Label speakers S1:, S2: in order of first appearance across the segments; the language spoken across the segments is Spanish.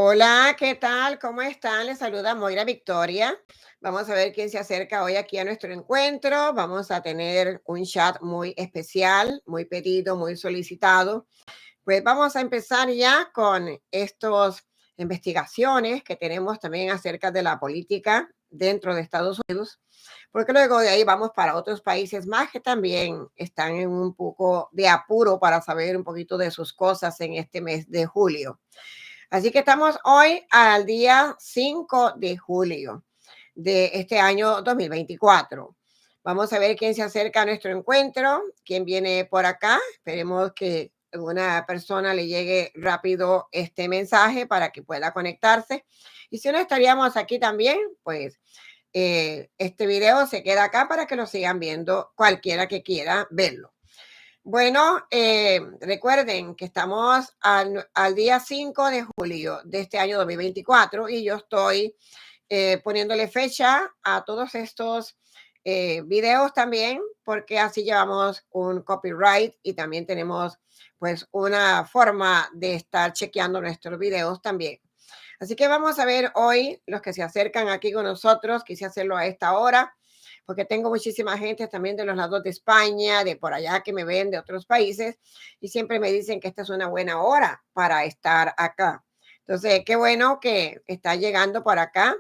S1: Hola, ¿qué tal? ¿Cómo están? Les saluda Moira Victoria. Vamos a ver quién se acerca hoy aquí a nuestro encuentro. Vamos a tener un chat muy especial, muy pedido, muy solicitado. Pues vamos a empezar ya con estas investigaciones que tenemos también acerca de la política dentro de Estados Unidos, porque luego de ahí vamos para otros países más que también están en un poco de apuro para saber un poquito de sus cosas en este mes de julio. Así que estamos hoy al día 5 de julio de este año 2024. Vamos a ver quién se acerca a nuestro encuentro, quién viene por acá. Esperemos que una persona le llegue rápido este mensaje para que pueda conectarse. Y si no estaríamos aquí también, pues este video se queda acá para que lo sigan viendo cualquiera que quiera verlo. Bueno, recuerden que estamos al día 5 de julio de este año 2024 y yo estoy poniéndole fecha a todos estos videos también, porque así llevamos un copyright y también tenemos pues una forma de estar chequeando nuestros videos también. Así que vamos a ver hoy los que se acercan aquí con nosotros. Quise hacerlo a esta hora porque tengo muchísima gente también de los lados de España, de por allá que me ven de otros países y siempre me dicen que esta es una buena hora para estar acá. Entonces, qué bueno que está llegando por acá.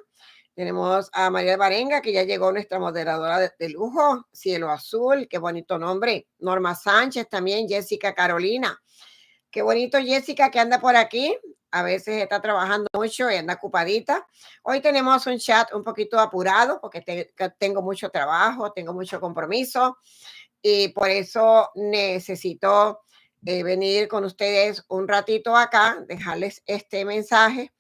S1: Tenemos a María Barenga, que ya llegó nuestra moderadora de lujo, Cielo Azul, qué bonito nombre. Norma Sánchez también, Jessica Carolina. Qué bonito Jessica que anda por aquí. A veces está trabajando mucho y anda ocupadita. Hoy tenemos un chat un poquito apurado porque que tengo mucho trabajo, tengo mucho compromiso y por eso necesito venir con ustedes un ratito acá, dejarles este mensaje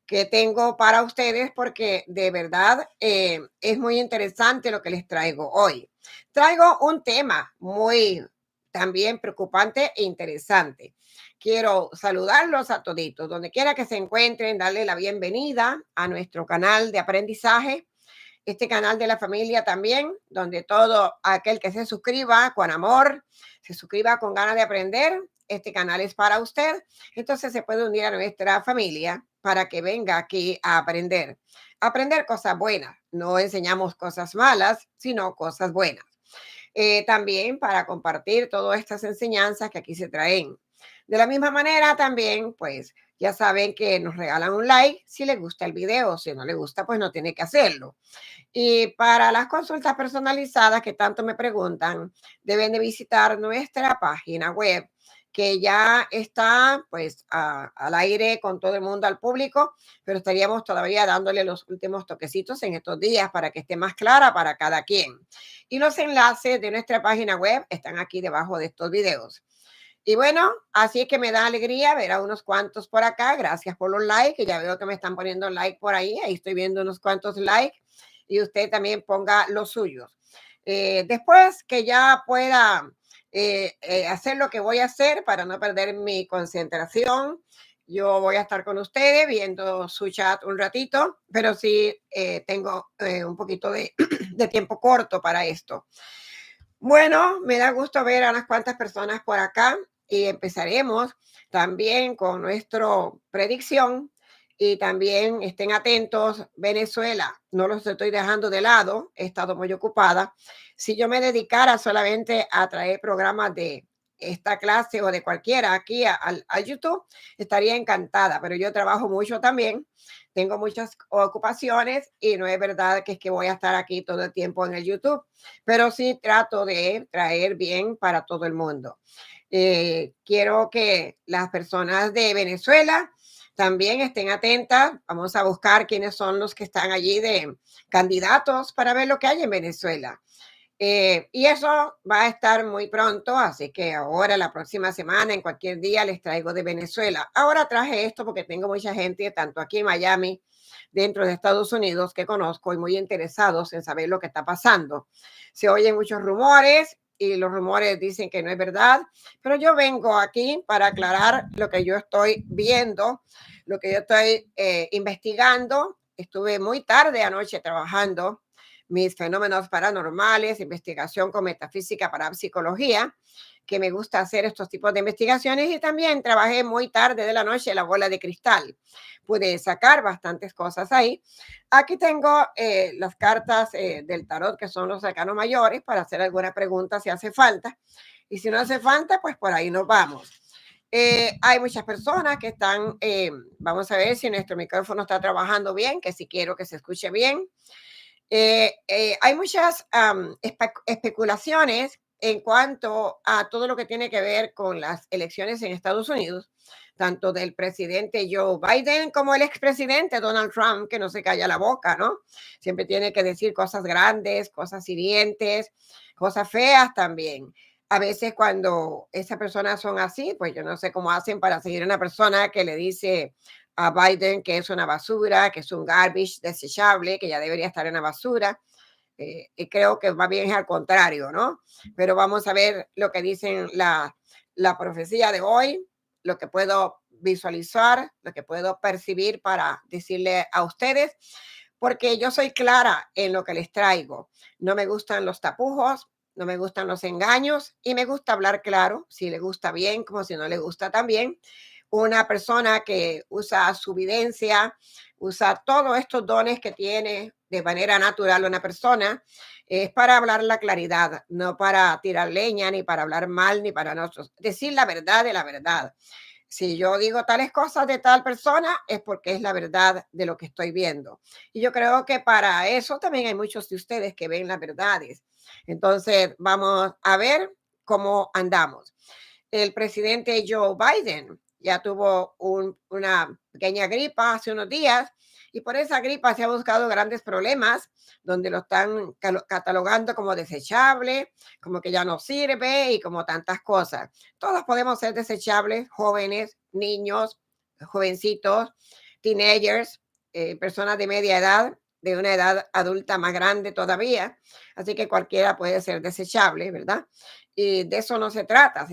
S1: que tengo para ustedes porque de verdad es muy interesante lo que les traigo hoy. Traigo un tema muy también preocupante e interesante. Quiero saludarlos a toditos, donde quiera que se encuentren, darle la bienvenida a nuestro canal de aprendizaje, este canal de la familia también, donde todo aquel que se suscriba con amor, se suscriba con ganas de aprender, este canal es para usted. Entonces se puede unir a nuestra familia para que venga aquí a aprender. Aprender cosas buenas. No enseñamos cosas malas, sino cosas buenas. También para compartir todas estas enseñanzas que aquí se traen. De la misma manera también, pues ya saben que nos regalan un like si les gusta el video, si no les gusta, pues no tiene que hacerlo. Y para las consultas personalizadas que tanto me preguntan, deben de visitar nuestra página web que ya está pues al aire con todo el mundo, al público, pero estaríamos todavía dándole los últimos toquecitos en estos días para que esté más clara para cada quien. Y los enlaces de nuestra página web están aquí debajo de estos videos. Y bueno, así es que me da alegría ver a unos cuantos por acá. Gracias por los likes, que ya veo que me están poniendo like por ahí. Ahí estoy viendo unos cuantos likes y usted también ponga los suyos. Después que ya pueda hacer lo que voy a hacer para no perder mi concentración, yo voy a estar con ustedes viendo su chat un ratito, pero sí tengo un poquito de, de tiempo corto para esto. Bueno, me da gusto ver a unas cuantas personas por acá y empezaremos también con nuestra predicción y también estén atentos, Venezuela, no los estoy dejando de lado, he estado muy ocupada. Si yo me dedicara solamente a traer programas de esta clase o de cualquiera aquí al YouTube, estaría encantada, pero yo trabajo mucho también, tengo muchas ocupaciones y no es verdad que es que voy a estar aquí todo el tiempo en el YouTube, pero sí trato de traer bien para todo el mundo. Quiero que las personas de Venezuela también estén atentas. Vamos a buscar quiénes son los que están allí de candidatos para ver lo que hay en Venezuela. Y eso va a estar muy pronto, así que ahora, la próxima semana, en cualquier día, les traigo de Venezuela. Ahora traje esto porque tengo mucha gente, tanto aquí en Miami, dentro de Estados Unidos, que conozco y muy interesados en saber lo que está pasando. Se oyen muchos rumores y los rumores dicen que no es verdad, pero yo vengo aquí para aclarar lo que yo estoy viendo, lo que yo estoy investigando. Estuve muy tarde anoche trabajando mis fenómenos paranormales, investigación con metafísica para psicología, que me gusta hacer estos tipos de investigaciones, y también trabajé muy tarde de la noche en la bola de cristal. Pude sacar bastantes cosas ahí. Aquí tengo las cartas del tarot, que son los arcanos mayores, para hacer alguna pregunta si hace falta. Y si no hace falta, pues por ahí nos vamos. Hay muchas personas que están, vamos a ver si nuestro micrófono está trabajando bien, que si quiero que se escuche bien. Hay muchas especulaciones en cuanto a todo lo que tiene que ver con las elecciones en Estados Unidos, tanto del presidente Joe Biden como el expresidente Donald Trump, que no se calla la boca, ¿no? Siempre tiene que decir cosas grandes, cosas hirientes, cosas feas también. A veces cuando esas personas son así, pues yo no sé cómo hacen para seguir a una persona que le dice a Biden que es una basura, que es un garbage desechable, que ya debería estar en la basura. Y creo que más bien es al contrario, ¿no? Pero vamos a ver lo que dicen la profecía de hoy, lo que puedo visualizar, lo que puedo percibir para decirle a ustedes, porque yo soy clara en lo que les traigo. No me gustan los tapujos, no me gustan los engaños y me gusta hablar claro, si le gusta bien, como si no le gusta también. Una persona que usa su videncia, usa todos estos dones que tiene de manera natural una persona, es para hablar la claridad, no para tirar leña, ni para hablar mal, ni para nosotros. Decir la verdad de la verdad. Si yo digo tales cosas de tal persona, es porque es la verdad de lo que estoy viendo. Y yo creo que para eso también hay muchos de ustedes que ven las verdades. Entonces, vamos a ver cómo andamos. El presidente Joe Biden ya tuvo una pequeña gripa hace unos días, y por esa gripa se ha buscado grandes problemas, donde lo están catalogando como desechable, como que ya no sirve y como tantas cosas. Todos podemos ser desechables, jóvenes, niños, jovencitos, teenagers, personas de media edad, de una edad adulta más grande todavía. Así que cualquiera puede ser desechable, ¿verdad? Y de eso no se trata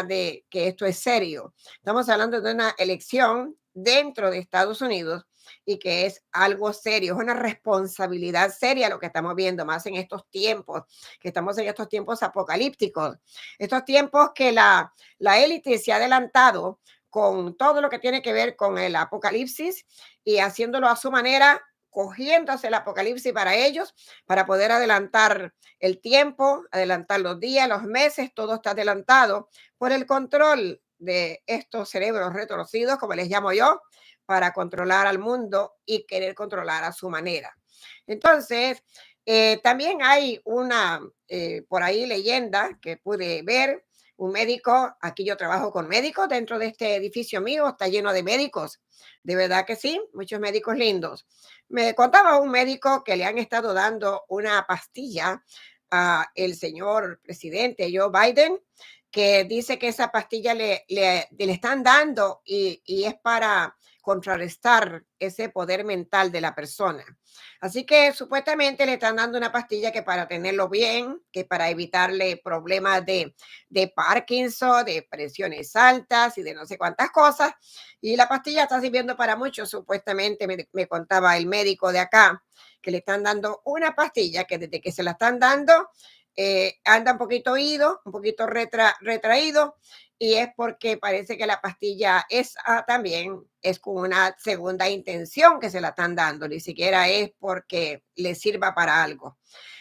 S1: de que esto es serio. Estamos hablando de una elección dentro de Estados Unidos, y que es algo serio, es una responsabilidad seria lo que estamos viendo más en estos tiempos, que estamos en estos tiempos apocalípticos, estos tiempos que la élite se ha adelantado con todo lo que tiene que ver con el apocalipsis, y haciéndolo a su manera, cogiéndose el apocalipsis para ellos, para poder adelantar el tiempo, adelantar los días, los meses, todo está adelantado por el control de estos cerebros retorcidos, como les llamo yo, para controlar al mundo y querer controlar a su manera. Entonces, también hay una, por ahí, leyenda que pude ver. Un médico, aquí yo trabajo con médicos dentro de este edificio mío, está lleno de médicos, de verdad que sí, muchos médicos lindos. Me contaba un médico que le han estado dando una pastilla a el señor presidente Joe Biden, que dice que esa pastilla le están dando, y es para contrarrestar ese poder mental de la persona. Así que supuestamente le están dando una pastilla que para tenerlo bien, que para evitarle problemas de Parkinson, de presiones altas y de no sé cuántas cosas. Y la pastilla está sirviendo para mucho, supuestamente me contaba el médico de acá, que le están dando una pastilla que desde que se la están dando, anda un poquito oído, un poquito retraído, y es porque parece que la pastilla es también es con una segunda intención que se la están dando, ni siquiera es porque le sirva para algo.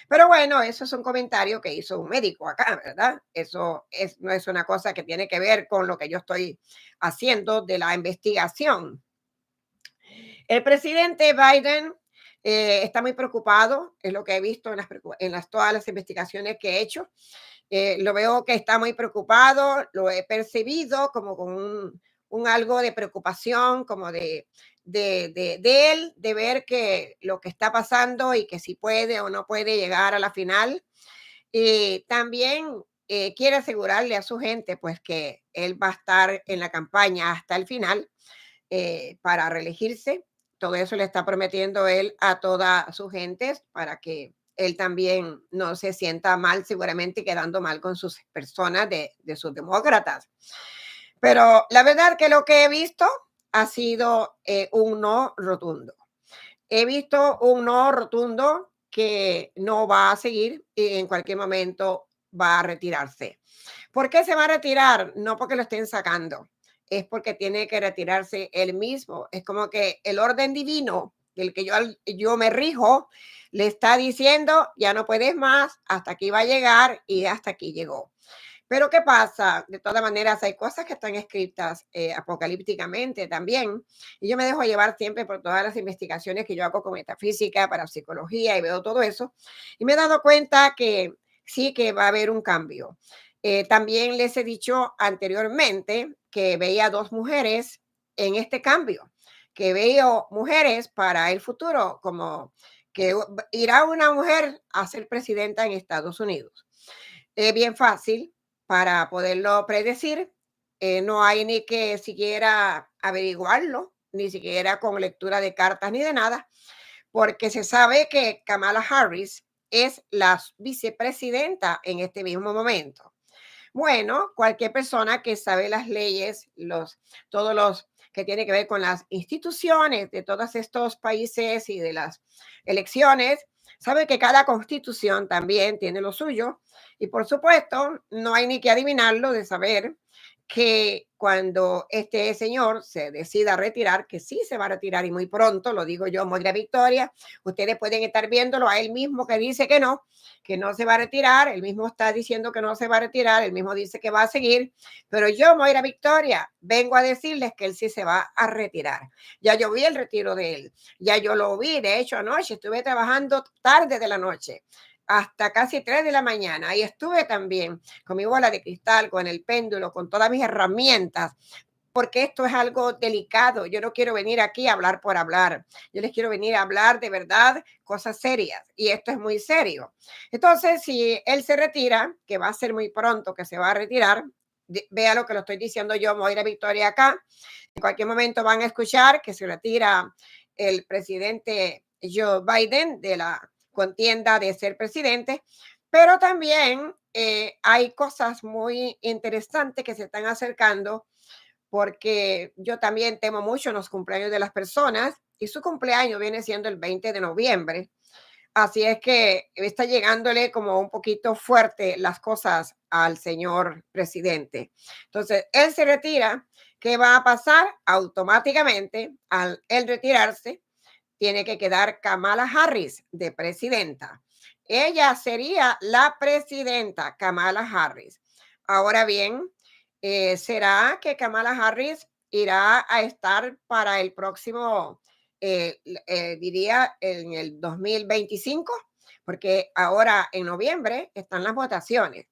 S1: Pero bueno, eso es un comentario que hizo un médico acá, ¿verdad? No es una cosa que tiene que ver con lo que yo estoy haciendo de la investigación. El presidente Biden está muy preocupado, es lo que he visto en todas las investigaciones que he hecho. Lo veo que está muy preocupado, lo he percibido como con un algo de preocupación, como de él, de ver que lo que está pasando y que si puede o no puede llegar a la final. Y también quiere asegurarle a su gente, pues, que él va a estar en la campaña hasta el final, para reelegirse. Todo eso le está prometiendo él a toda su gente, para que él también no se sienta mal, seguramente quedando mal con sus personas de sus demócratas. Pero la verdad que lo que he visto ha sido un no rotundo. He visto un no rotundo que no va a seguir y en cualquier momento va a retirarse. ¿Por qué se va a retirar? No porque lo estén sacando, es porque tiene que retirarse él mismo. Es como que el orden divino del que yo me rijo le está diciendo, ya no puedes más, hasta aquí va a llegar y hasta aquí llegó. Pero ¿qué pasa? De todas maneras, hay cosas que están escritas apocalípticamente también. Y yo me dejo llevar siempre por todas las investigaciones que yo hago con metafísica, para psicología y veo todo eso. Y me he dado cuenta que sí que va a haber un cambio. También les he dicho anteriormente que veía dos mujeres en este cambio, que veo mujeres para el futuro, como que irá una mujer a ser presidenta en Estados Unidos. Es bien fácil para poderlo predecir. No hay ni que siquiera averiguarlo, ni siquiera con lectura de cartas ni de nada, porque se sabe que Kamala Harris es la vicepresidenta en este mismo momento. Bueno, cualquier persona que sabe las leyes, todos los que tiene que ver con las instituciones de todos estos países y de las elecciones, sabe que cada constitución también tiene lo suyo. Y por supuesto, no hay ni que adivinarlo de saber que cuando este señor se decida retirar, que sí se va a retirar y muy pronto, lo digo yo, Moira Victoria, ustedes pueden estar viéndolo a él mismo que dice que no se va a retirar, él mismo está diciendo que no se va a retirar, él mismo dice que va a seguir, pero yo, Moira Victoria, vengo a decirles que él sí se va a retirar. Ya yo vi el retiro de él, ya yo lo vi, de hecho anoche estuve trabajando tarde de la noche hasta casi 3 de la mañana. Ahí estuve también con mi bola de cristal, con el péndulo, con todas mis herramientas, porque esto es algo delicado. Yo no quiero venir aquí a hablar por hablar. Yo les quiero venir a hablar de verdad cosas serias y esto es muy serio. Entonces, si él se retira, que va a ser muy pronto que se va a retirar, vea lo que lo estoy diciendo yo, Moira Victoria acá. En cualquier momento van a escuchar que se retira el presidente Joe Biden de la contienda de ser presidente, pero también hay cosas muy interesantes que se están acercando porque yo también temo mucho los cumpleaños de las personas y su cumpleaños viene siendo el 20 de noviembre. Así es que está llegándole como un poquito fuerte las cosas al señor presidente. Entonces, él se retira. ¿Qué va a pasar? Automáticamente, al él retirarse, tiene que quedar Kamala Harris de presidenta. Ella sería la presidenta, Kamala Harris. Ahora bien, ¿será que Kamala Harris irá a estar para el próximo, diría, en el 2025? Porque ahora en noviembre están las votaciones.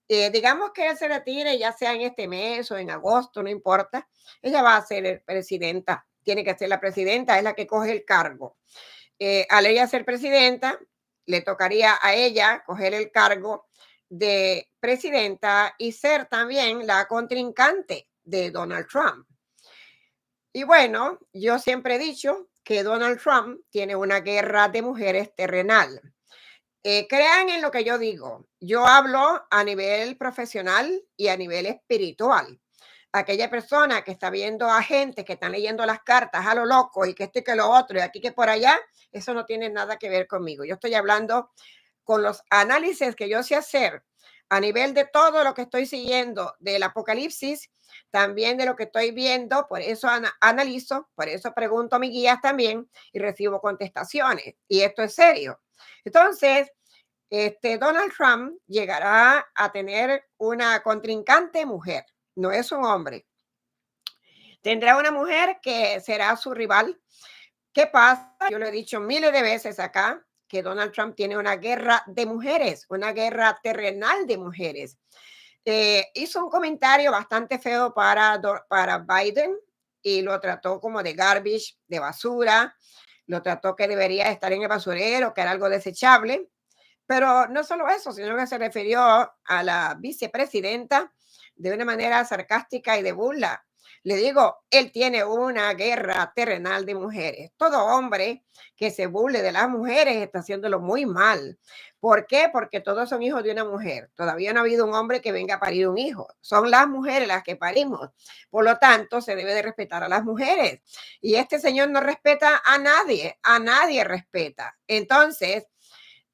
S1: Digamos que ella se retire, ya sea en este mes o en agosto, no importa, ella va a ser presidenta, tiene que ser la presidenta, es la que coge el cargo. Al ella ser presidenta, le tocaría a ella coger el cargo de presidenta y ser también la contrincante de Donald Trump. Y bueno, yo siempre he dicho que Donald Trump tiene una guerra de mujeres terrenal. Crean en lo que yo digo. Yo hablo a nivel profesional y a nivel espiritual. Aquella persona que está viendo a gente que están leyendo las cartas a lo loco y que esto y que lo otro y aquí que por allá, eso no tiene nada que ver conmigo. Yo estoy hablando con los análisis que yo sé hacer a nivel de todo lo que estoy siguiendo del apocalipsis, también de lo que estoy viendo, por eso analizo, por eso pregunto a mis guías también y recibo contestaciones. Y esto es serio. Entonces, Donald Trump llegará a tener una contrincante mujer, no es un hombre. Tendrá una mujer que será su rival. ¿Qué pasa? Yo lo he dicho miles de veces acá, que Donald Trump tiene una guerra de mujeres, una guerra terrenal de mujeres. Hizo un comentario bastante feo para Biden y lo trató como de garbage, de basura, lo trató que debería estar en el basurero, que era algo desechable. Pero no solo eso, sino que se refirió a la vicepresidenta de una manera sarcástica y de burla. Le digo, él tiene una guerra terrenal de mujeres. Todo hombre que se burle de las mujeres está haciéndolo muy mal. ¿Por qué? Porque todos son hijos de una mujer. Todavía no ha habido un hombre que venga a parir un hijo. Son las mujeres las que parimos. Por lo tanto, se debe de respetar a las mujeres. Y este señor no respeta a nadie respeta. Entonces,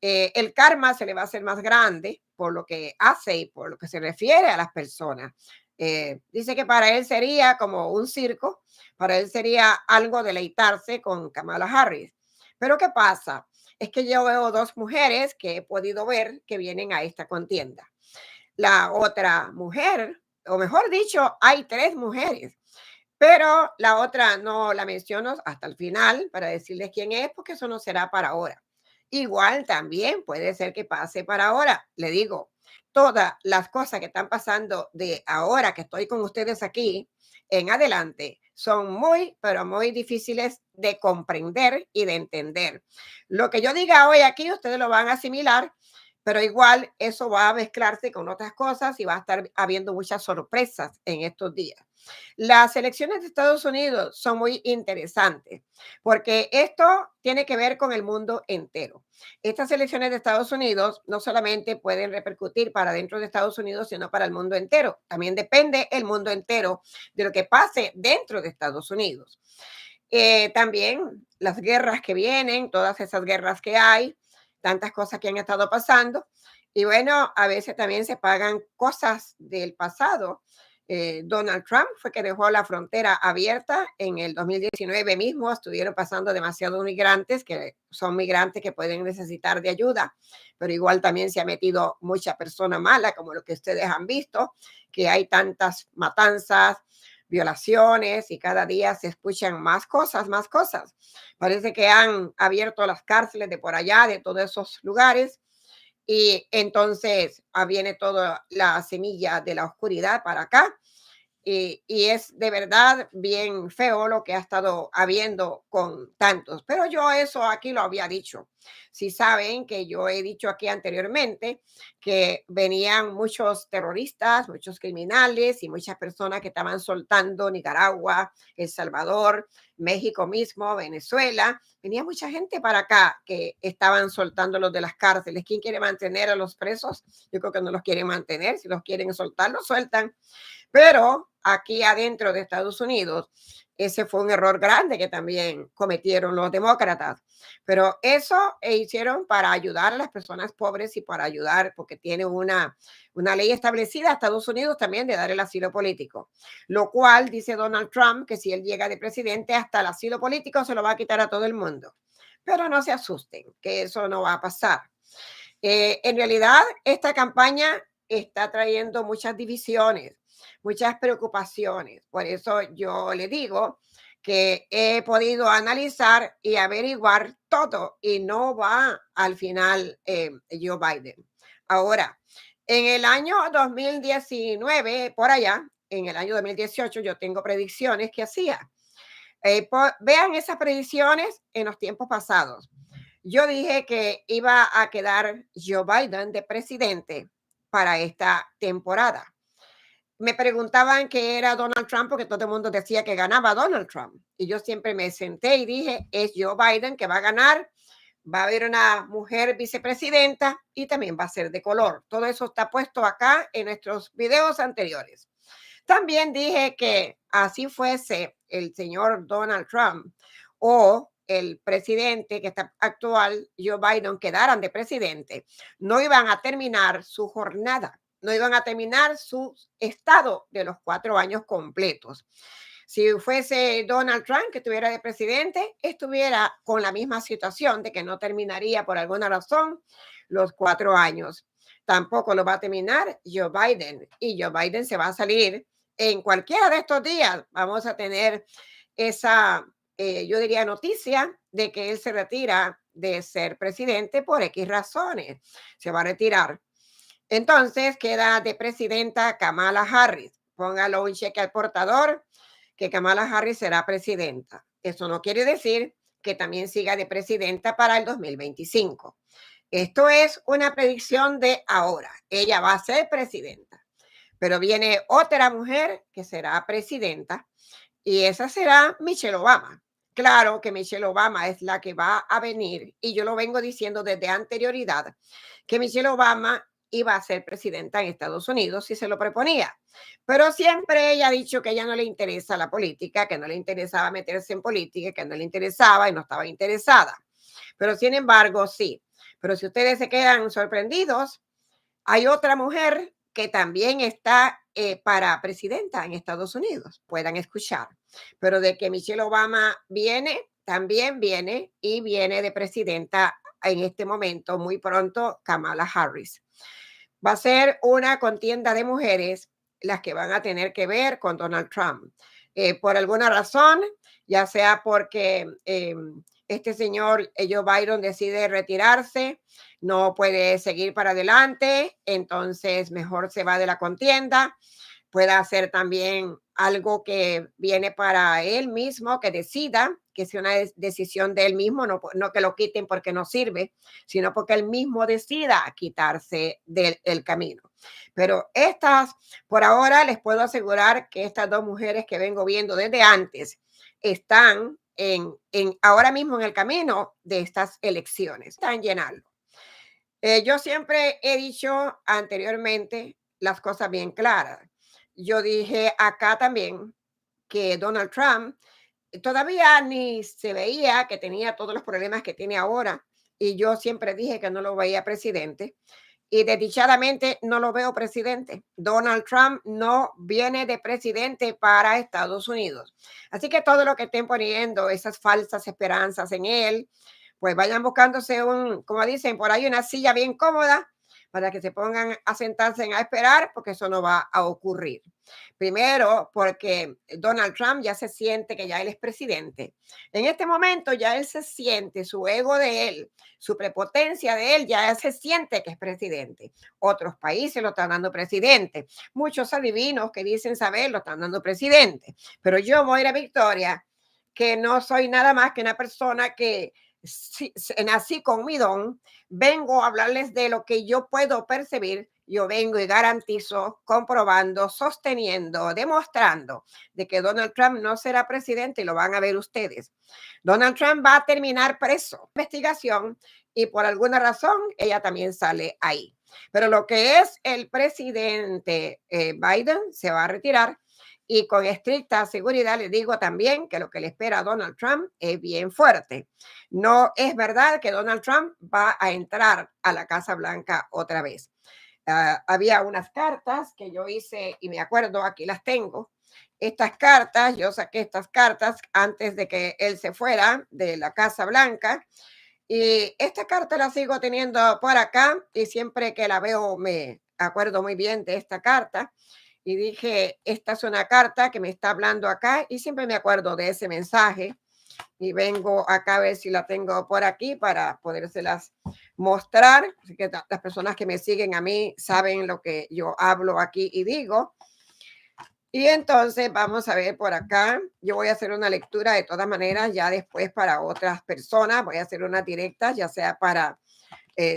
S1: el karma se le va a hacer más grande por lo que hace y por lo que se refiere a las personas. Dice que para él sería como un circo, para él sería algo deleitarse con Kamala Harris. Pero ¿qué pasa? Es que yo veo dos mujeres que he podido ver que vienen a esta contienda. La otra mujer, o mejor dicho, hay tres mujeres, pero la otra no la menciono hasta el final para decirles quién es, porque eso no será para ahora. Igual también puede ser que pase para ahora. Le digo, todas las cosas que están pasando de ahora que estoy con ustedes aquí en adelante son muy, pero muy difíciles de comprender y de entender. Lo que yo diga hoy aquí, ustedes lo van a asimilar, pero igual eso va a mezclarse con otras cosas y va a estar habiendo muchas sorpresas en estos días. Las elecciones de Estados Unidos son muy interesantes porque esto tiene que ver con el mundo entero. Estas elecciones de Estados Unidos no solamente pueden repercutir para dentro de Estados Unidos, sino para el mundo entero. También depende el mundo entero de lo que pase dentro de Estados Unidos. También las guerras que vienen, todas esas guerras que hay, tantas cosas que han estado pasando. Y bueno, a veces también se pagan cosas del pasado. Donald Trump fue que dejó la frontera abierta en el 2019 mismo. Estuvieron pasando demasiados migrantes, que son migrantes que pueden necesitar de ayuda, pero igual también se ha metido mucha persona mala, como lo que ustedes han visto, que hay tantas matanzas, violaciones y cada día se escuchan más cosas, más cosas. Parece que han abierto las cárceles de por allá, de todos esos lugares. Y entonces viene toda la semilla de la oscuridad para acá y es de verdad bien feo lo que ha estado habiendo con tantos. Pero yo eso aquí lo había dicho. Si saben que yo he dicho aquí anteriormente que venían muchos terroristas, muchos criminales y muchas personas que estaban soltando Nicaragua, El Salvador, México mismo, Venezuela. Venía mucha gente para acá que estaban soltándolos de las cárceles. ¿Quién quiere mantener a los presos? Yo creo que no los quieren mantener. Si los quieren soltar, los sueltan. Pero aquí adentro de Estados Unidos, ese fue un error grande que también cometieron los demócratas. Pero eso hicieron para ayudar a las personas pobres y para ayudar, porque tiene una ley establecida Estados Unidos también de dar el asilo político. Lo cual dice Donald Trump que si él llega de presidente, hasta el asilo político se lo va a quitar a todo el mundo. Pero no se asusten, que eso no va a pasar. En realidad, esta campaña está trayendo muchas divisiones, muchas preocupaciones. Por eso yo le digo que he podido analizar y averiguar todo y no va al final Joe Biden. Ahora, en el año 2019, por allá, en el año 2018, yo tengo predicciones que hacía. Vean esas predicciones en los tiempos pasados. Yo dije que iba a quedar Joe Biden de presidente para esta temporada. Me preguntaban qué era Donald Trump porque todo el mundo decía que ganaba Donald Trump. Y yo siempre me senté y dije, es Joe Biden que va a ganar, va a haber una mujer vicepresidenta y también va a ser de color. Todo eso está puesto acá en nuestros videos anteriores. También dije que así fuese el señor Donald Trump o el presidente que está actual, Joe Biden, quedaran de presidente, no iban a terminar su jornada, no iban a terminar su estado de los 4 años completos. Si fuese Donald Trump que estuviera de presidente, estuviera con la misma situación de que no terminaría por alguna razón los 4 años. Tampoco lo va a terminar Joe Biden y Joe Biden se va a salir en cualquiera de estos días. Vamos a tener esa, yo diría, noticia de que él se retira de ser presidente por X razones. Se va a retirar. Entonces queda de presidenta Kamala Harris. Póngalo un cheque al portador que Kamala Harris será presidenta. Eso no quiere decir que también siga de presidenta para el 2025. Esto es una predicción de ahora. Ella va a ser presidenta, pero viene otra mujer que será presidenta y esa será Michelle Obama. Claro que Michelle Obama es la que va a venir y yo lo vengo diciendo desde anterioridad que Michelle Obama iba a ser presidenta en Estados Unidos si se lo proponía. Pero siempre ella ha dicho que a ella no le interesa la política, que no le interesaba meterse en política, que no le interesaba y no estaba interesada. Pero sin embargo, sí. Pero si ustedes se quedan sorprendidos, hay otra mujer que también está para presidenta en Estados Unidos, puedan escuchar. Pero de que Michelle Obama viene, también viene y viene de presidenta en este momento, muy pronto, Kamala Harris. Va a ser una contienda de mujeres las que van a tener que ver con Donald Trump. Por alguna razón, ya sea porque este señor Joe Biden decide retirarse, no puede seguir para adelante, entonces mejor se va de la contienda. Pueda hacer también algo que viene para él mismo, que decida, que sea una decisión de él mismo, no que lo quiten porque no sirve, sino porque él mismo decida quitarse del camino. Pero estas, por ahora les puedo asegurar que estas dos mujeres que vengo viendo desde antes están ahora mismo en el camino de estas elecciones, están llenando. Yo siempre he dicho anteriormente las cosas bien claras. Yo dije acá también que Donald Trump todavía ni se veía que tenía todos los problemas que tiene ahora. Y yo siempre dije que no lo veía presidente. Y desdichadamente no lo veo presidente. Donald Trump no viene de presidente para Estados Unidos. Así que todo lo que estén poniendo, esas falsas esperanzas en él, pues vayan buscándose como dicen por ahí, una silla bien cómoda para que se pongan a sentarse a esperar, porque eso no va a ocurrir. Primero, porque Donald Trump ya se siente que ya él es presidente. En este momento ya él se siente, su ego de él, su prepotencia de él, ya se siente que es presidente. Otros países lo están dando presidente. Muchos adivinos que dicen saber lo están dando presidente. Pero yo, Moira Victoria, que no soy nada más que una persona que nací con mi don, vengo a hablarles de lo que yo puedo percibir. Yo vengo y garantizo, comprobando, sosteniendo, demostrando de que Donald Trump no será presidente y lo van a ver ustedes. Donald Trump va a terminar preso. Investigación y por alguna razón ella también sale ahí. Pero lo que es el presidente Biden se va a retirar y con estricta seguridad le digo también que lo que le espera a Donald Trump es bien fuerte. No es verdad que Donald Trump va a entrar a la Casa Blanca otra vez. Había unas cartas que yo hice y me acuerdo, aquí las tengo. Estas cartas, yo saqué estas cartas antes de que él se fuera de la Casa Blanca y esta carta la sigo teniendo por acá y siempre que la veo me acuerdo muy bien de esta carta y dije, esta es una carta que me está hablando acá y siempre me acuerdo de ese mensaje y vengo acá a ver si la tengo por aquí para podérselas mostrar. Así que las personas que me siguen a mí saben lo que yo hablo aquí y digo. Y entonces vamos a ver por acá. Yo voy a hacer una lectura de todas maneras ya después para otras personas. Voy a hacer una directa, ya sea para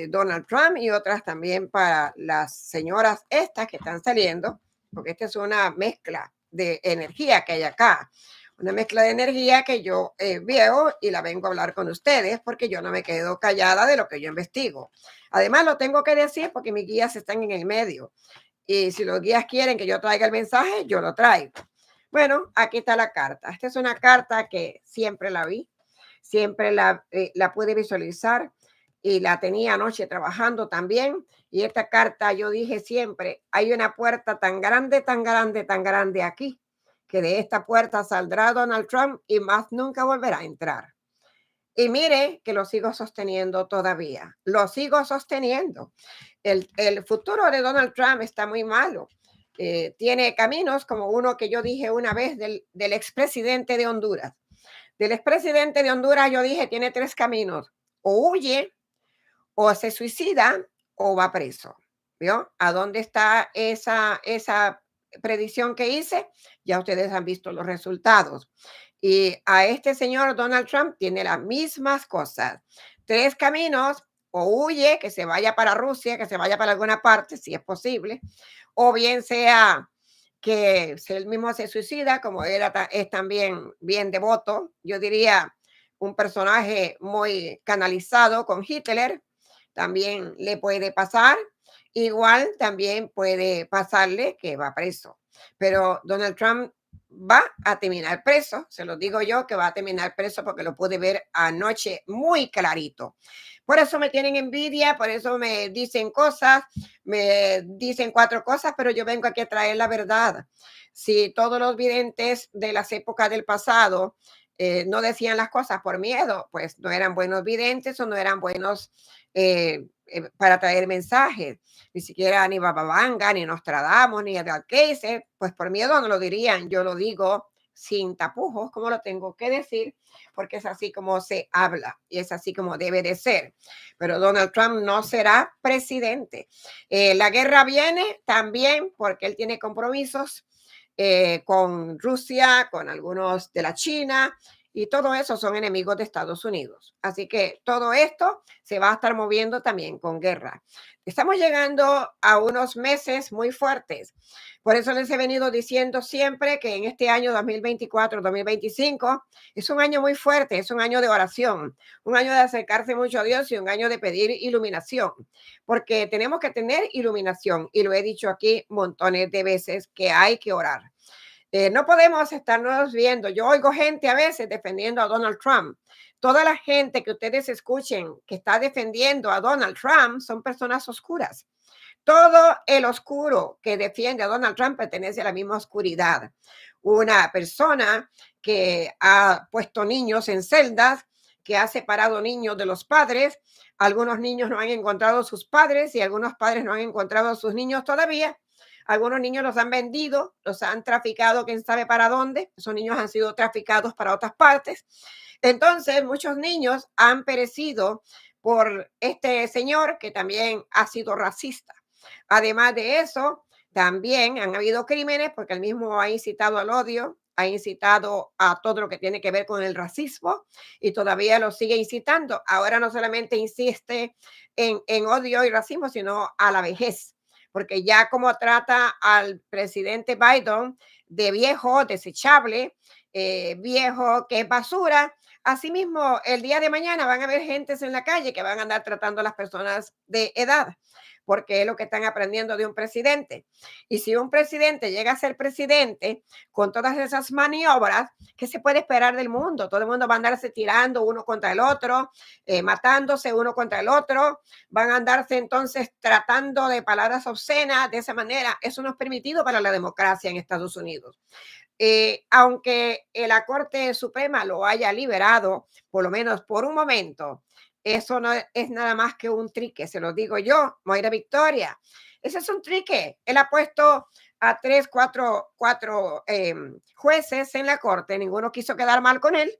S1: Donald Trump y otras también para las señoras estas que están saliendo, porque esta es una mezcla de energía que hay acá. Una mezcla de energía que yo veo y la vengo a hablar con ustedes porque yo no me quedo callada de lo que yo investigo. Además, lo tengo que decir porque mis guías están en el medio. Y si los guías quieren que yo traiga el mensaje, yo lo traigo. Bueno, aquí está la carta. Esta es una carta que siempre la vi, siempre la pude visualizar y la tenía anoche trabajando también. Y esta carta yo dije siempre, hay una puerta tan grande, tan grande, tan grande aquí, que de esta puerta saldrá Donald Trump y más nunca volverá a entrar. Y mire que lo sigo sosteniendo todavía, lo sigo sosteniendo. El futuro de Donald Trump está muy malo. Tiene caminos como uno que yo dije una vez del expresidente de Honduras. Del expresidente de Honduras yo dije, tiene tres caminos. O huye, o se suicida, o va preso. ¿Vio? ¿A dónde está esa predicción que hice? Ya ustedes han visto los resultados. Y a este señor Donald Trump tiene las mismas cosas. Tres caminos, o huye, que se vaya para Rusia, que se vaya para alguna parte, si es posible, o bien sea que él mismo se suicida, como es también bien devoto, yo diría un personaje muy canalizado con Hitler, también le puede pasar, igual también puede pasarle que va preso. Pero Donald Trump va a terminar preso. Se lo digo yo que va a terminar preso porque lo pude ver anoche muy clarito. Por eso me tienen envidia, por eso me dicen cosas, me dicen cuatro cosas, pero yo vengo aquí a traer la verdad. Si todos los videntes de las épocas del pasado no decían las cosas por miedo, pues no eran buenos videntes o no eran buenos para traer mensajes. Ni siquiera ni Bababanga, ni Nostradamus, ni Edgar Cayce, pues por miedo no lo dirían. Yo lo digo sin tapujos, como lo tengo que decir, porque es así como se habla y es así como debe de ser. Pero Donald Trump no será presidente. La guerra viene también porque él tiene compromisos con Rusia, con algunos de la China, y todo eso son enemigos de Estados Unidos. Así que todo esto se va a estar moviendo también con guerra. Estamos llegando a unos meses muy fuertes. Por eso les he venido diciendo siempre que en este año 2024-2025 es un año muy fuerte, es un año de oración, un año de acercarse mucho a Dios y un año de pedir iluminación, porque tenemos que tener iluminación y lo he dicho aquí montones de veces que hay que orar. No podemos estarnos viendo. Yo oigo gente a veces defendiendo a Donald Trump. Toda la gente que ustedes escuchen que está defendiendo a Donald Trump son personas oscuras. Todo el oscuro que defiende a Donald Trump pertenece a la misma oscuridad. Una persona que ha puesto niños en celdas, que ha separado niños de los padres. Algunos niños no han encontrado a sus padres y algunos padres no han encontrado a sus niños todavía. Algunos niños los han vendido, los han traficado, quién sabe para dónde. Esos niños han sido traficados para otras partes. Entonces, muchos niños han perecido por este señor que también ha sido racista. Además de eso, también han habido crímenes porque él mismo ha incitado al odio, ha incitado a todo lo que tiene que ver con el racismo y todavía lo sigue incitando. Ahora no solamente insiste en odio y racismo, sino a la vejez, porque ya como trata al presidente Biden de viejo, desechable, viejo que es basura, asimismo el día de mañana van a haber gentes en la calle que van a andar tratando a las personas de edad porque es lo que están aprendiendo de un presidente. Y si un presidente llega a ser presidente con todas esas maniobras, ¿qué se puede esperar del mundo? Todo el mundo va a andarse tirando uno contra el otro, matándose uno contra el otro, van a andarse entonces tratando de palabras obscenas de esa manera. Eso no es permitido para la democracia en Estados Unidos. Aunque la Corte Suprema lo haya liberado, por lo menos por un momento, eso no es nada más que un trique, se lo digo yo, Moira Victoria. Ese es un trique. Él ha puesto a cuatro jueces en la Corte, ninguno quiso quedar mal con él.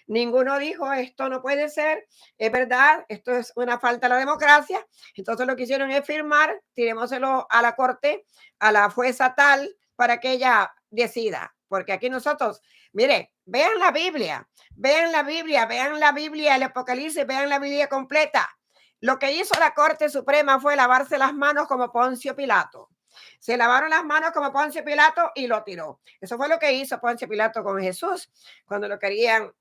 S1: Ninguno dijo, esto no puede ser, es verdad, esto es una falta a la democracia. Entonces lo que hicieron es firmar, tirémoselo a la corte, a la jueza tal, para que ella decida. Porque aquí nosotros, mire, vean la Biblia, el Apocalipsis, vean la Biblia completa. Lo que hizo la Corte Suprema fue lavarse las manos como Poncio Pilato. Se lavaron las manos como Poncio Pilato y lo tiró. Eso fue lo que hizo Poncio Pilato con Jesús cuando lo querían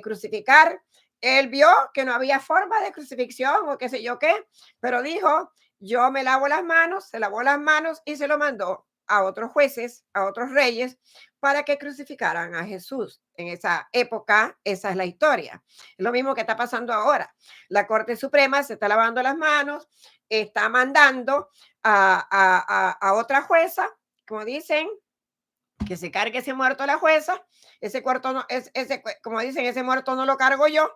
S1: crucificar. Él vio que no había forma de crucifixión o qué sé yo qué, pero dijo, yo me lavo las manos, se lavó las manos y se lo mandó a otros jueces, a otros reyes, para que crucificaran a Jesús. En esa época, esa es la historia. Es lo mismo que está pasando ahora. La Corte Suprema se está lavando las manos, está mandando a otra jueza, como dicen, que se cargue ese muerto la jueza, ese cuarto no, como dicen, ese muerto no lo cargo yo,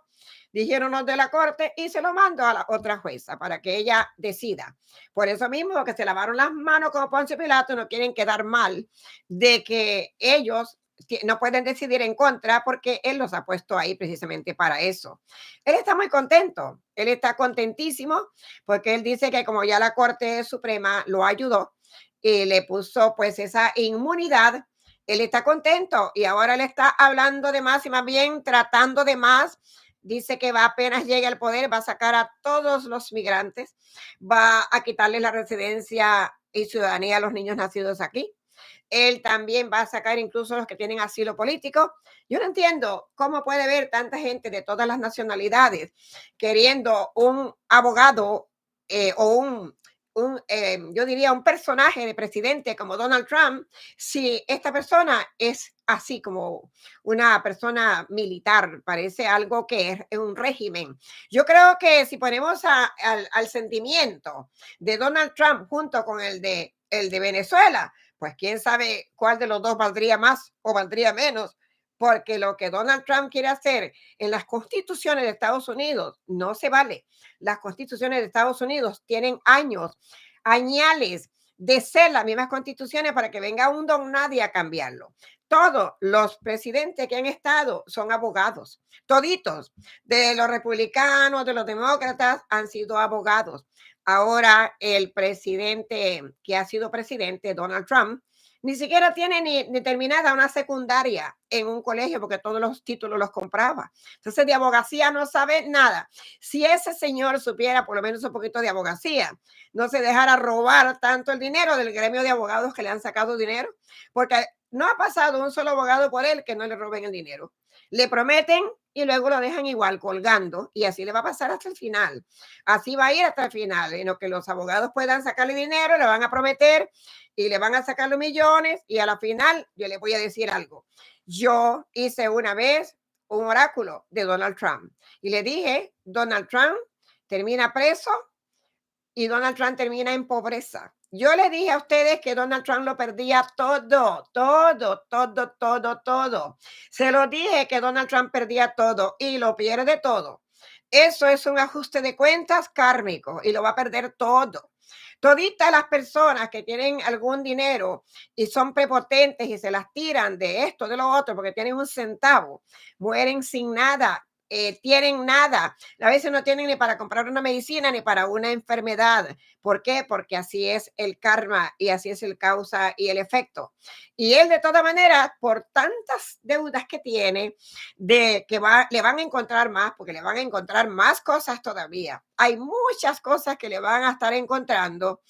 S1: dijeron los de la corte y se lo mando a la otra jueza para que ella decida. Por eso mismo que se lavaron las manos como Poncio Pilato, no quieren quedar mal de que ellos no pueden decidir en contra porque él los ha puesto ahí precisamente para eso. Él está muy contento, él está contentísimo porque él dice que como ya la Corte Suprema lo ayudó y le puso pues esa inmunidad, él está contento y ahora le está hablando de más y más bien tratando de más. Dice que va apenas llegue al poder, va a sacar a todos los migrantes, va a quitarles la residencia y ciudadanía a los niños nacidos aquí. Él también va a sacar incluso los que tienen asilo político. Yo no entiendo cómo puede haber tanta gente de todas las nacionalidades queriendo un abogado o un yo diría, un personaje de presidente como Donald Trump, si esta persona es así como una persona militar, parece algo que es un régimen. Yo creo que si ponemos al sentimiento de Donald Trump junto con el de Venezuela, pues quién sabe cuál de los dos valdría más o valdría menos, porque lo que Donald Trump quiere hacer en las constituciones de Estados Unidos no se vale. Las constituciones de Estados Unidos tienen años, añales de ser las mismas constituciones para que venga un don nadie a cambiarlo. Todos los presidentes que han estado son abogados, toditos, de los republicanos, de los demócratas, han sido abogados. Ahora el presidente que ha sido presidente, Donald Trump, ni siquiera tiene ni terminada una secundaria en un colegio porque todos los títulos los compraba. Entonces de abogacía no sabe nada. Si ese señor supiera por lo menos un poquito de abogacía, no se dejara robar tanto el dinero del gremio de abogados que le han sacado dinero, porque no ha pasado un solo abogado por él que no le roben el dinero. Le prometen y luego lo dejan igual colgando y así le va a pasar hasta el final. Así va a ir hasta el final, en lo que los abogados puedan sacarle dinero, le van a prometer y le van a sacar los millones y a la final yo le voy a decir algo. Yo hice una vez un oráculo de Donald Trump y le dije, Donald Trump termina preso y Donald Trump termina en pobreza. Yo le dije a ustedes que Donald Trump lo perdía todo, todo, todo, todo, todo. Se lo dije que Donald Trump perdía todo y lo pierde todo. Eso es un ajuste de cuentas kármico y lo va a perder todo. Toditas las personas que tienen algún dinero y son prepotentes y se las tiran de esto, de lo otro, porque tienen un centavo, mueren sin nada, tienen nada. A veces no tienen ni para comprar una medicina ni para una enfermedad. ¿Por qué? Porque así es el karma y así es el causa y el efecto. Y él de todas maneras, por tantas deudas que tiene, de que le van a encontrar más, porque le van a encontrar más cosas todavía. Hay muchas cosas que le van a estar encontrando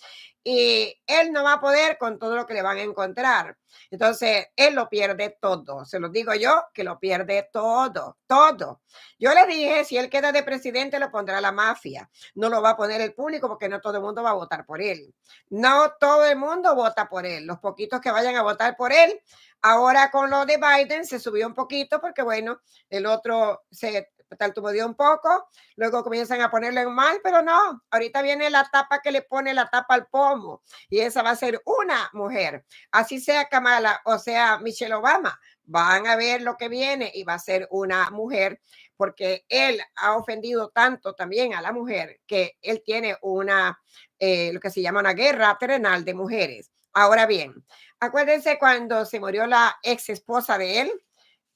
S1: y él no va a poder con todo lo que le van a encontrar. Entonces, él lo pierde todo. Se lo digo yo, que lo pierde todo, todo. Yo le dije, si él queda de presidente, lo pondrá la mafia. No lo va a poner el público porque no todo el mundo va a votar por él. No todo el mundo vota por él. Los poquitos que vayan a votar por él. Ahora con lo de Biden se subió un poquito porque, bueno, el otro se tartamudeó un poco, luego comienzan a ponerlo en mal, pero no, ahorita viene la tapa que le pone la tapa al pomo y esa va a ser una mujer. Así sea Kamala o sea Michelle Obama, van a ver lo que viene y va a ser una mujer porque él ha ofendido tanto también a la mujer que él tiene lo que se llama una guerra terrenal de mujeres. Ahora bien, acuérdense cuando se murió la ex esposa de él,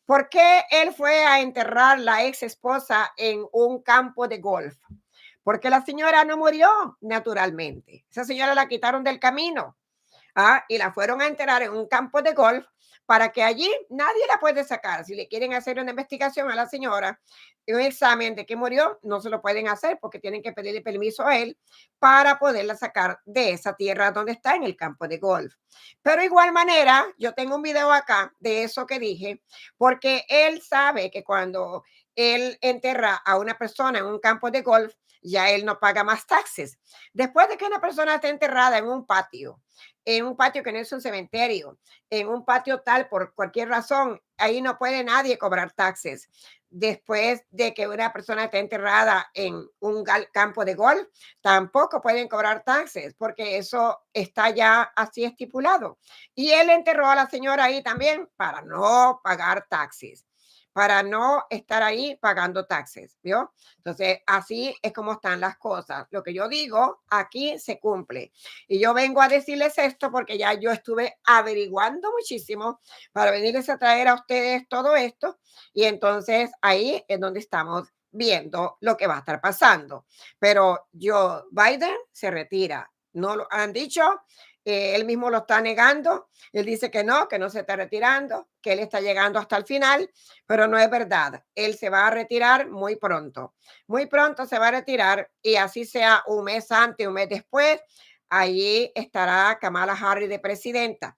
S1: ¿por qué él fue a enterrar la ex esposa en un campo de golf? Porque la señora no murió naturalmente. Esa señora la quitaron del camino. Y la fueron a enterrar en un campo de golf para que allí nadie la puede sacar. Si le quieren hacer una investigación a la señora, un examen de que murió, no se lo pueden hacer porque tienen que pedirle permiso a él para poderla sacar de esa tierra donde está en el campo de golf. Pero igual manera, yo tengo un video acá de eso que dije, porque él sabe que cuando él enterra a una persona en un campo de golf, ya él no paga más taxes. Después de que una persona esté enterrada en un patio que no es un cementerio, en un patio tal por cualquier razón, ahí no puede nadie cobrar taxes. Después de que una persona esté enterrada en un campo de golf, tampoco pueden cobrar taxes porque eso está ya así estipulado. Y él enterró a la señora ahí también para no pagar taxes, para no estar ahí pagando taxes, ¿vio? Entonces, así es como están las cosas. Lo que yo digo aquí se cumple. Y yo vengo a decirles esto porque ya yo estuve averiguando muchísimo para venirles a traer a ustedes todo esto. Y entonces ahí es donde estamos viendo lo que va a estar pasando. Pero Biden se retira. No lo han dicho, él mismo lo está negando. Él dice que no se está retirando, que él está llegando hasta el final, pero no es verdad. Él se va a retirar muy pronto. Muy pronto se va a retirar y así sea un mes antes, un mes después, allí estará Kamala Harris de presidenta.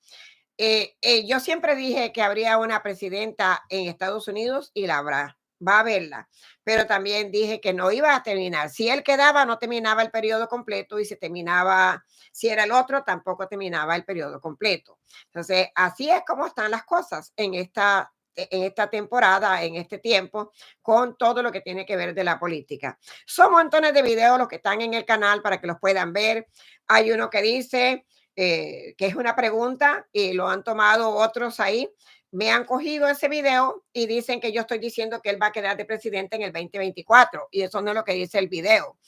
S1: Yo siempre dije que habría una presidenta en Estados Unidos y la habrá. va a haberla, pero también dije que no iba a terminar. Si él quedaba, no terminaba el periodo completo y si era el otro, tampoco terminaba el periodo completo. Entonces, así es como están las cosas en esta temporada, en este tiempo, con todo lo que tiene que ver de la política. Son montones de videos los que están en el canal para que los puedan ver. Hay uno que dice que es una pregunta y lo han tomado otros ahí. Me han cogido ese video y dicen que yo estoy diciendo que él va a quedar de presidente en el 2024 y eso no es lo que dice el video.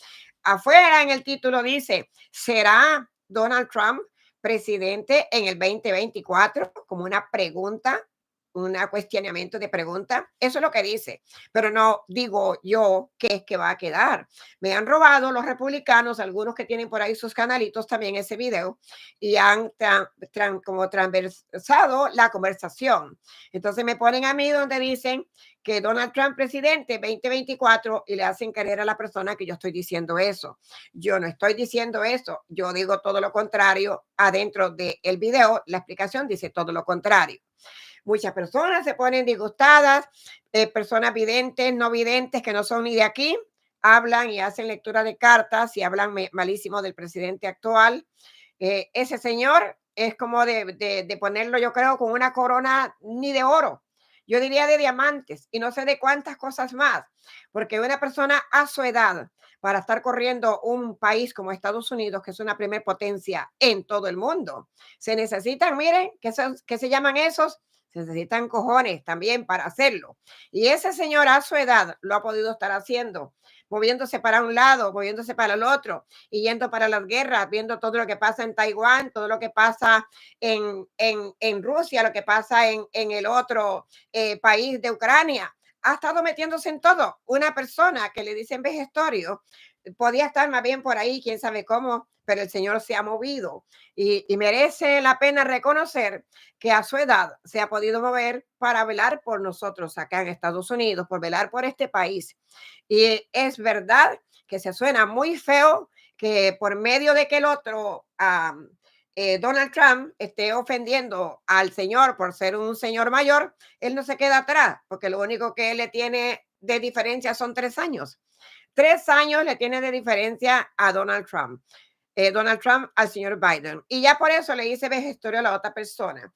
S1: Afuera en el título dice, ¿será Donald Trump presidente en el 2024? Como una pregunta, un cuestionamiento de pregunta. Eso es lo que dice, pero no digo yo qué es que va a quedar. Me han robado los republicanos, algunos que tienen por ahí sus canalitos también ese video, y han como transversado la conversación. Entonces me ponen a mí donde dicen que Donald Trump presidente 2024 y le hacen creer a la persona que yo estoy diciendo eso. Yo no estoy diciendo eso, yo digo todo lo contrario. Adentro del video, la explicación dice todo lo contrario. Muchas personas se ponen disgustadas, personas videntes, no videntes, que no son ni de aquí, hablan y hacen lectura de cartas y hablan malísimo del presidente actual. Ese señor es como de ponerlo, yo creo, con una corona ni de oro. Yo diría de diamantes y no sé de cuántas cosas más, porque una persona a su edad, para estar corriendo un país como Estados Unidos, que es una primer potencia en todo el mundo, se necesitan, miren, ¿qué se llaman esos? Se necesitan cojones también para hacerlo. Y ese señor a su edad lo ha podido estar haciendo, moviéndose para un lado, moviéndose para el otro, y yendo para las guerras, viendo todo lo que pasa en Taiwán, todo lo que pasa en Rusia, lo que pasa en el otro país de Ucrania. Ha estado metiéndose en todo. Una persona que le dicen vejestorio podía estar más bien por ahí, quién sabe cómo, pero el señor se ha movido y merece la pena reconocer que a su edad se ha podido mover para velar por nosotros acá en Estados Unidos, por velar por este país. Y es verdad que se suena muy feo que por medio de que el otro, Donald Trump, esté ofendiendo al señor por ser un señor mayor, él no se queda atrás, porque lo único que él le tiene de diferencia son 3 años. 3 años le tiene de diferencia a Donald Trump al señor Biden. Y ya por eso le hice vejestorio a la otra persona.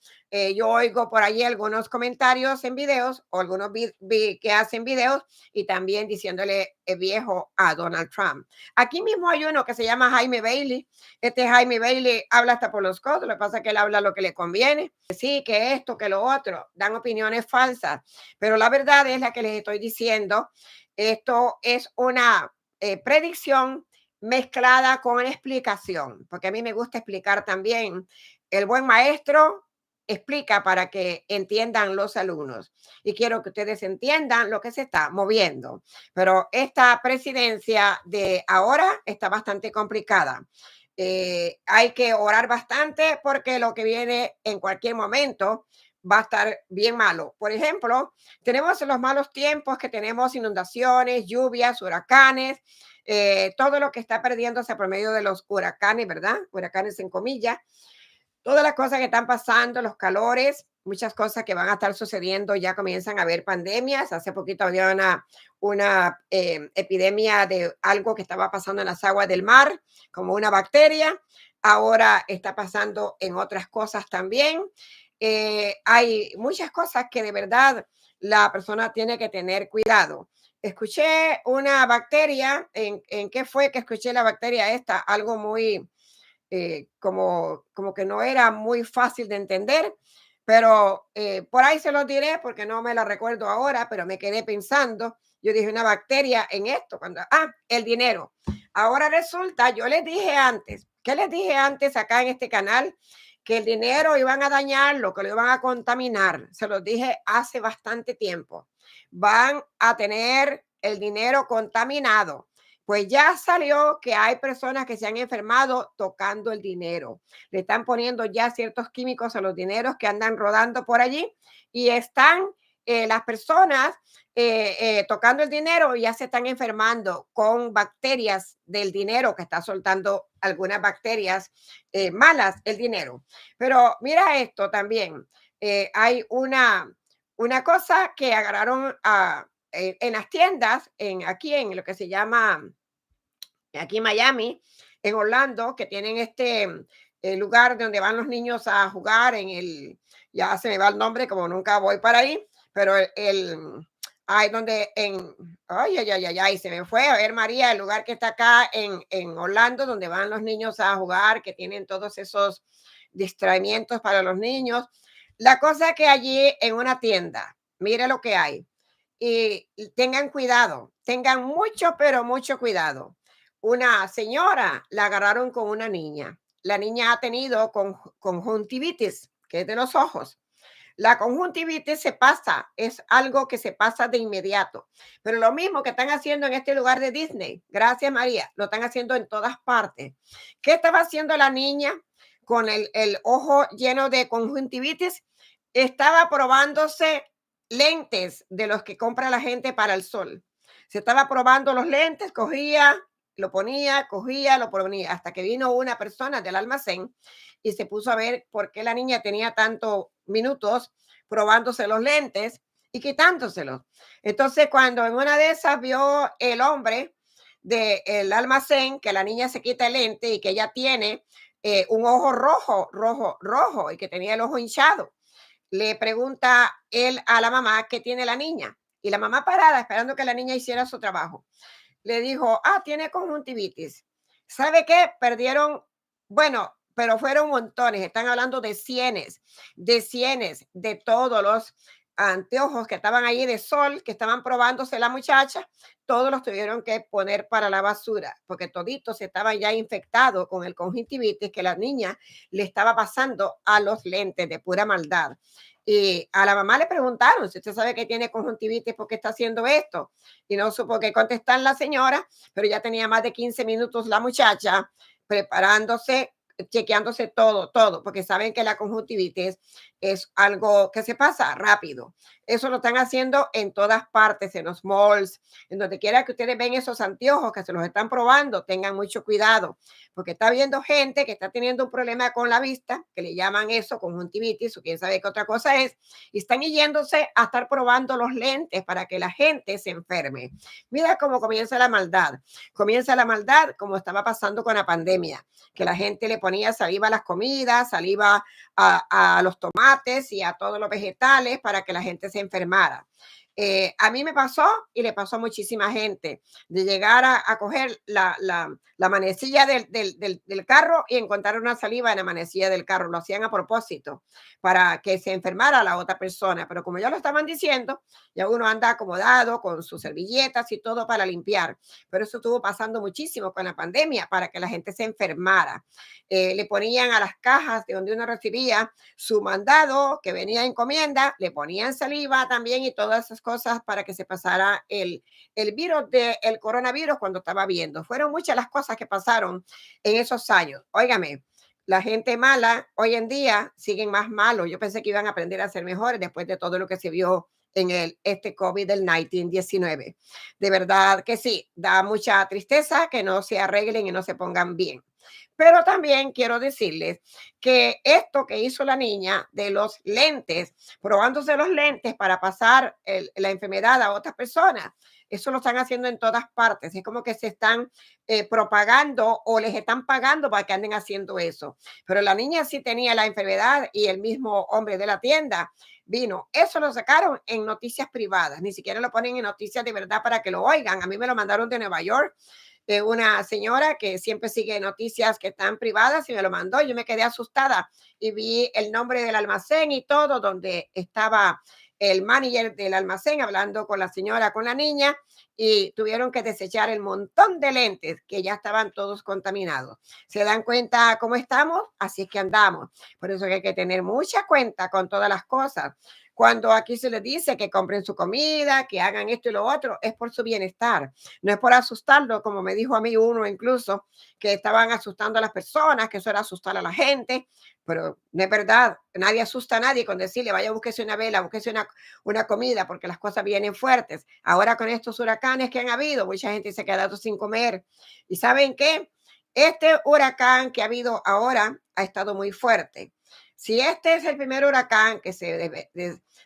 S1: Yo oigo por ahí algunos comentarios en videos o algunos que hacen videos y también diciéndole viejo a Donald Trump. Aquí mismo hay uno que se llama Jaime Bailey. Este Jaime Bailey habla hasta por los codos, lo que pasa es que él habla lo que le conviene. Sí, que esto, que lo otro, dan opiniones falsas, pero la verdad es la que les estoy diciendo. Esto es una predicción mezclada con explicación, porque a mí me gusta explicar también. El buen maestro explica para que entiendan los alumnos y quiero que ustedes entiendan lo que se está moviendo. Pero esta presidencia de ahora está bastante complicada. Hay que orar bastante porque lo que viene en cualquier momento va a estar bien malo. Por ejemplo, tenemos los malos tiempos que tenemos, inundaciones, lluvias, huracanes, todo lo que está perdiéndose por medio de los huracanes, ¿verdad? Huracanes en comillas, todas las cosas que están pasando, los calores, muchas cosas que van a estar sucediendo, ya comienzan a haber pandemias. Hace poquito había una epidemia de algo que estaba pasando en las aguas del mar, como una bacteria. Ahora está pasando en otras cosas también. Hay muchas cosas que de verdad la persona tiene que tener cuidado. Escuché una bacteria, ¿en qué fue que escuché la bacteria esta? Algo muy, como que no era muy fácil de entender, pero por ahí se los diré porque no me la recuerdo ahora, pero me quedé pensando. Yo dije una bacteria en esto, el dinero. Ahora resulta, yo les dije antes, ¿qué les dije antes acá en este canal? Que el dinero iban a dañarlo, que lo iban a contaminar. Se los dije hace bastante tiempo. Van a tener el dinero contaminado. Pues ya salió que hay personas que se han enfermado tocando el dinero. Le están poniendo ya ciertos químicos a los dineros que andan rodando por allí y están las personas tocando el dinero y ya se están enfermando con bacterias del dinero que está soltando algunas bacterias malas el dinero. Pero mira esto también. Hay una cosa que agarraron en las tiendas, aquí en lo que se llama, aquí en Miami, en Orlando, que tienen lugar donde van los niños a jugar ya se me va el nombre, como nunca voy para ahí, pero ay, ay, ay, ay, ay, ay, se me fue, a ver María, el lugar que está acá en Orlando, donde van los niños a jugar, que tienen todos esos distraimientos para los niños. La cosa es que allí en una tienda, mire lo que hay. Y tengan cuidado, tengan mucho, pero mucho cuidado. Una señora la agarraron con una niña. La niña ha tenido conjuntivitis, que es de los ojos. La conjuntivitis se pasa, es algo que se pasa de inmediato. Pero lo mismo que están haciendo en este lugar de Disney, gracias María, lo están haciendo en todas partes. ¿Qué estaba haciendo la niña con el ojo lleno de conjuntivitis? Estaba probándose lentes de los que compra la gente para el sol. Se estaba probando los lentes, cogía, lo ponía, cogía, lo ponía, hasta que vino una persona del almacén y se puso a ver por qué la niña tenía tantos minutos probándose los lentes y quitándoselos. Entonces, cuando en una de esas vio el hombre del almacén que la niña se quita el lente y que ella tiene un ojo rojo, rojo, rojo y que tenía el ojo hinchado, le pregunta él a la mamá qué tiene la niña. Y la mamá parada, esperando que la niña hiciera su trabajo, le dijo, tiene conjuntivitis. ¿Sabe qué? Perdieron, bueno, pero fueron montones, están hablando de cienes, de todos los anteojos que estaban ahí de sol, que estaban probándose la muchacha, todos los tuvieron que poner para la basura, porque toditos estaban ya infectados con el conjuntivitis que la niña le estaba pasando a los lentes de pura maldad. Y a la mamá le preguntaron si usted sabe que tiene conjuntivitis, ¿por qué está haciendo esto? Y no supo qué contestar la señora, pero ya tenía más de 15 minutos la muchacha preparándose, chequeándose todo, todo, porque saben que la conjuntivitis es algo que se pasa rápido. Eso lo están haciendo en todas partes, en los malls, en donde quiera que ustedes ven esos anteojos que se los están probando, tengan mucho cuidado, porque está viendo gente que está teniendo un problema con la vista, que le llaman eso conjuntivitis o quién sabe qué otra cosa es, y están yéndose a estar probando los lentes para que la gente se enferme. Mira cómo comienza la maldad. Comienza la maldad como estaba pasando con la pandemia, que la gente le ponía saliva a las comidas, saliva a los tomates y a todos los vegetales para que la gente se enfermara. A mí me pasó y le pasó a muchísima gente de llegar a coger la manecilla del carro y encontrar una saliva en la manecilla del carro. Lo hacían a propósito para que se enfermara la otra persona. Pero como ya lo estaban diciendo, ya uno anda acomodado con sus servilletas y todo para limpiar. Pero eso estuvo pasando muchísimo con la pandemia para que la gente se enfermara. Le ponían a las cajas de donde uno recibía su mandado, que venía encomienda, le ponían saliva también y todas esas cosas para que se pasara el virus del coronavirus cuando estaba viendo. Fueron muchas las cosas que pasaron en esos años. Óigame, la gente mala hoy en día siguen más malos. Yo pensé que iban a aprender a ser mejores después de todo lo que se vio en este COVID del 19. De verdad que sí, da mucha tristeza que no se arreglen y no se pongan bien. Pero también quiero decirles que esto que hizo la niña de los lentes, probándose los lentes para pasar la enfermedad a otras personas, eso lo están haciendo en todas partes. Es como que se están propagando o les están pagando para que anden haciendo eso. Pero la niña sí tenía la enfermedad y el mismo hombre de la tienda vino. Eso lo sacaron en noticias privadas, ni siquiera lo ponen en noticias de verdad para que lo oigan. A mí me lo mandaron de Nueva York, de una señora que siempre sigue noticias que están privadas y me lo mandó. Yo me quedé asustada y vi el nombre del almacén y todo, donde estaba el manager del almacén hablando con la señora, con la niña, y tuvieron que desechar el montón de lentes que ya estaban todos contaminados. ¿Se dan cuenta cómo estamos? Así es que andamos. Por eso hay que tener mucha cuenta con todas las cosas. Cuando aquí se les dice que compren su comida, que hagan esto y lo otro, es por su bienestar. No es por asustarlo, como me dijo a mí uno incluso, que estaban asustando a las personas, que eso era asustar a la gente, pero no es verdad. Nadie asusta a nadie con decirle, vaya, búsquese una vela, búsquese una comida, porque las cosas vienen fuertes. Ahora con estos huracanes que han habido, mucha gente se ha quedado sin comer. ¿Y saben qué? Este huracán que ha habido ahora ha estado muy fuerte. Si este es el primer huracán que se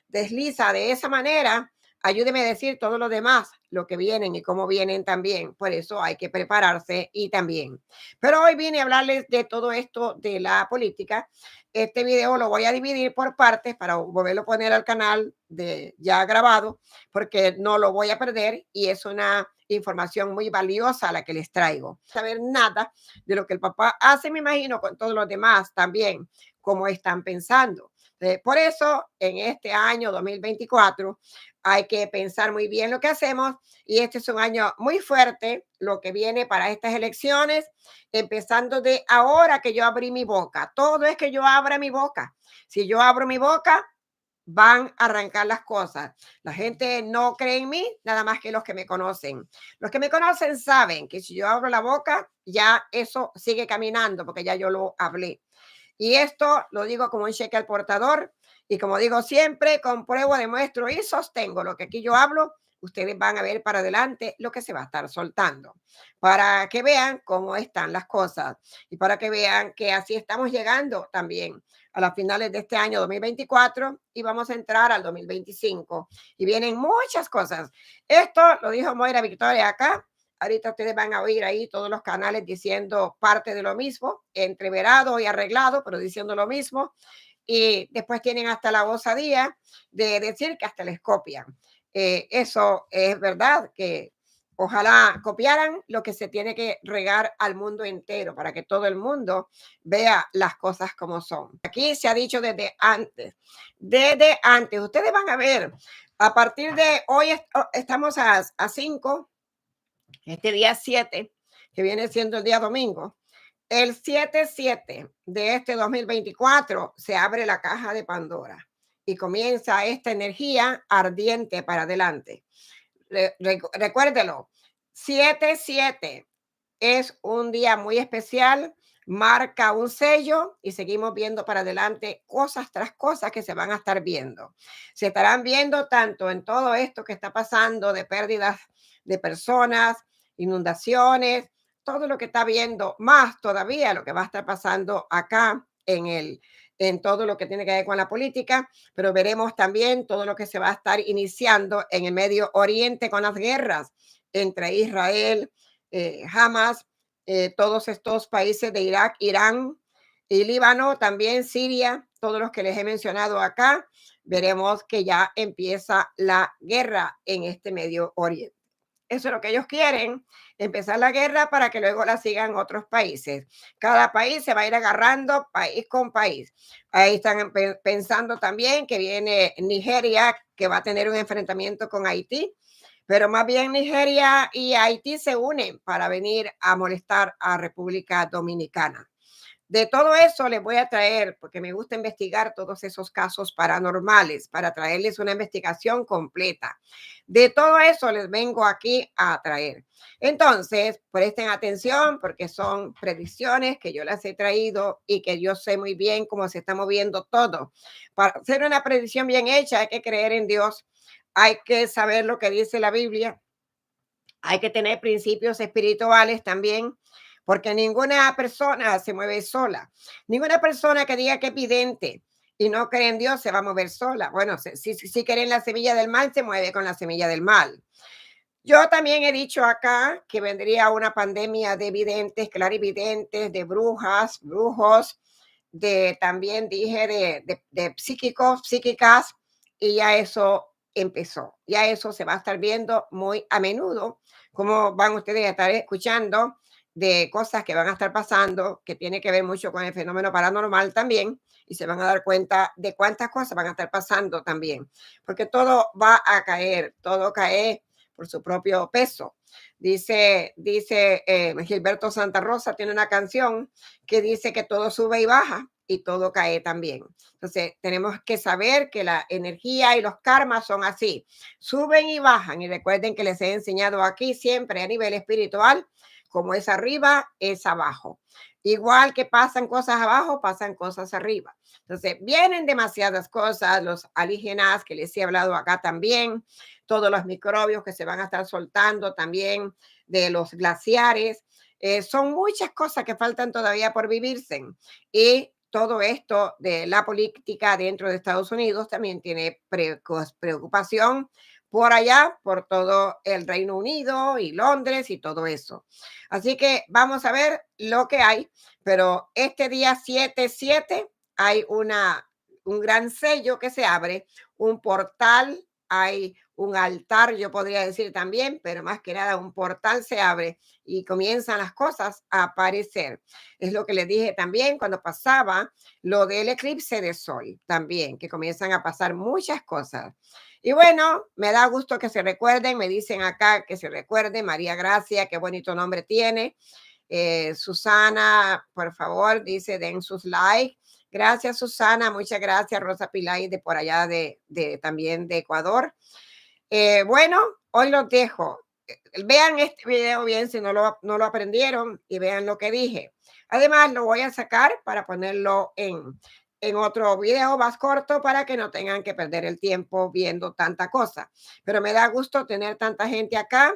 S1: desliza de esa manera, ayúdeme a decir todo lo demás, lo que vienen y cómo vienen también. Por eso hay que prepararse y también. Pero hoy vine a hablarles de todo esto de la política. Este video lo voy a dividir por partes para volverlo a poner al canal de ya grabado, porque no lo voy a perder y es una información muy valiosa la que les traigo. Saber nada de lo que el papá hace, me imagino, con todos los demás también, cómo están pensando. Por eso, en este año 2024, hay que pensar muy bien lo que hacemos y este es un año muy fuerte, lo que viene para estas elecciones, empezando de ahora que yo abrí mi boca. Todo es que yo abra mi boca. Si yo abro mi boca, van a arrancar las cosas. La gente no cree en mí, nada más que los que me conocen. Los que me conocen saben que si yo abro la boca, ya eso sigue caminando porque ya yo lo hablé. Y esto lo digo como un cheque al portador y como digo siempre, compruebo, demuestro y sostengo lo que aquí yo hablo. Ustedes van a ver para adelante lo que se va a estar soltando para que vean cómo están las cosas y para que vean que así estamos llegando también a las finales de este año 2024 y vamos a entrar al 2025 y vienen muchas cosas. Esto lo dijo Moira Victoria acá. Ahorita ustedes van a oír ahí todos los canales diciendo parte de lo mismo, entreverado y arreglado, pero diciendo lo mismo. Y después tienen hasta la osadía de decir que hasta les copian. Eso es verdad, que ojalá copiaran lo que se tiene que regar al mundo entero para que todo el mundo vea las cosas como son. Aquí se ha dicho desde antes. Ustedes van a ver, a partir de hoy estamos a 5, este día 7, que viene siendo el día domingo, el 7-7 de este 2024 se abre la caja de Pandora y comienza esta energía ardiente para adelante. Recuérdelo, 7-7 es un día muy especial, marca un sello y seguimos viendo para adelante cosas tras cosas que se van a estar viendo. Se estarán viendo tanto en todo esto que está pasando de pérdidas de personas, inundaciones, todo lo que está viendo, más todavía lo que va a estar pasando acá en todo lo que tiene que ver con la política, pero veremos también todo lo que se va a estar iniciando en el Medio Oriente con las guerras entre Israel, Hamas, todos estos países de Irak, Irán y Líbano, también Siria, todos los que les he mencionado acá, veremos que ya empieza la guerra en este Medio Oriente. Eso es lo que ellos quieren, empezar la guerra para que luego la sigan otros países. Cada país se va a ir agarrando país con país. Ahí están pensando también que viene Nigeria, que va a tener un enfrentamiento con Haití, pero más bien Nigeria y Haití se unen para venir a molestar a República Dominicana. De todo eso les voy a traer, porque me gusta investigar todos esos casos paranormales, para traerles una investigación completa. De todo eso les vengo aquí a traer. Entonces, presten atención porque son predicciones que yo las he traído y que yo sé muy bien cómo se está moviendo todo. Para hacer una predicción bien hecha hay que creer en Dios, hay que saber lo que dice la Biblia, hay que tener principios espirituales también, porque ninguna persona se mueve sola. Ninguna persona que diga que es vidente y no cree en Dios se va a mover sola. Bueno, si cree en la semilla del mal, se mueve con la semilla del mal. Yo también he dicho acá que vendría una pandemia de videntes, clarividentes, de brujas, brujos, de también dije de psíquicos, psíquicas, y ya eso empezó. Ya eso se va a estar viendo muy a menudo, como van ustedes a estar escuchando de cosas que van a estar pasando, que tiene que ver mucho con el fenómeno paranormal también, y se van a dar cuenta de cuántas cosas van a estar pasando también, porque todo va a caer, todo cae por su propio peso. Dice Gilberto Santa Rosa, tiene una canción que dice que todo sube y baja y todo cae también. Entonces, tenemos que saber que la energía y los karmas son así, suben y bajan. Y recuerden que les he enseñado aquí siempre a nivel espiritual, como es arriba, es abajo. Igual que pasan cosas abajo, pasan cosas arriba. Entonces, vienen demasiadas cosas, los alienígenas que les he hablado acá también, todos los microbios que se van a estar soltando también de los glaciares. Son muchas cosas que faltan todavía por vivirse. Y todo esto de la política dentro de Estados Unidos también tiene preocupación por allá, por todo el Reino Unido y Londres y todo eso. Así que vamos a ver lo que hay, pero este día 7/7 hay un gran sello que se abre, un portal, hay un altar, yo podría decir también, pero más que nada un portal se abre y comienzan las cosas a aparecer. Es lo que les dije también cuando pasaba lo del eclipse de sol, también, que comienzan a pasar muchas cosas. Y bueno, me da gusto que se recuerden, me dicen acá que se recuerde, María Gracia, qué bonito nombre tiene. Susana, por favor, dice, den sus likes. Gracias, Susana. Muchas gracias, Rosa Pilay, de por allá también de Ecuador. Bueno, hoy los dejo. Vean este video bien si no lo aprendieron y vean lo que dije. Además, lo voy a sacar para ponerlo en otro video más corto para que no tengan que perder el tiempo viendo tanta cosa. Pero me da gusto tener tanta gente acá.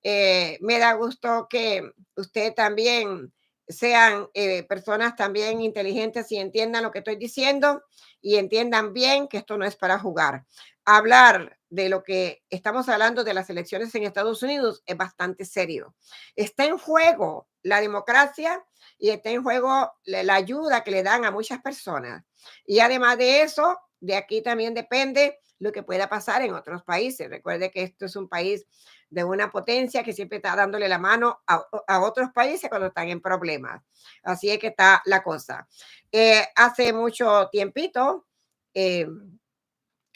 S1: Me da gusto que usted también sean personas también inteligentes y entiendan lo que estoy diciendo y entiendan bien que esto no es para jugar. Hablar de lo que estamos hablando de las elecciones en Estados Unidos es bastante serio. Está en juego la democracia y está en juego la ayuda que le dan a muchas personas. Y además de eso, de aquí también depende lo que pueda pasar en otros países. Recuerde que esto es un país de una potencia que siempre está dándole la mano a otros países cuando están en problemas. Así es que está la cosa. Hace mucho tiempito eh,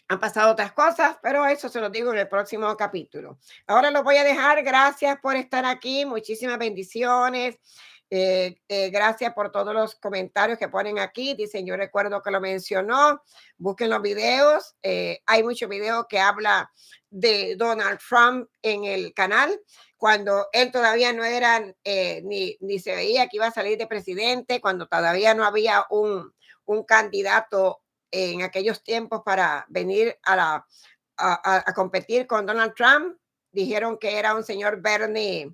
S1: han pasado otras cosas, pero eso se lo digo en el próximo capítulo. Ahora los voy a dejar. Gracias por estar aquí. Muchísimas bendiciones. Gracias por todos los comentarios que ponen aquí. Dicen, yo recuerdo que lo mencionó. Busquen los videos. Hay muchos videos que habla de Donald Trump en el canal, cuando él todavía no era, ni se veía que iba a salir de presidente, cuando todavía no había un candidato en aquellos tiempos para venir a competir con Donald Trump. Dijeron que era un señor Bernie,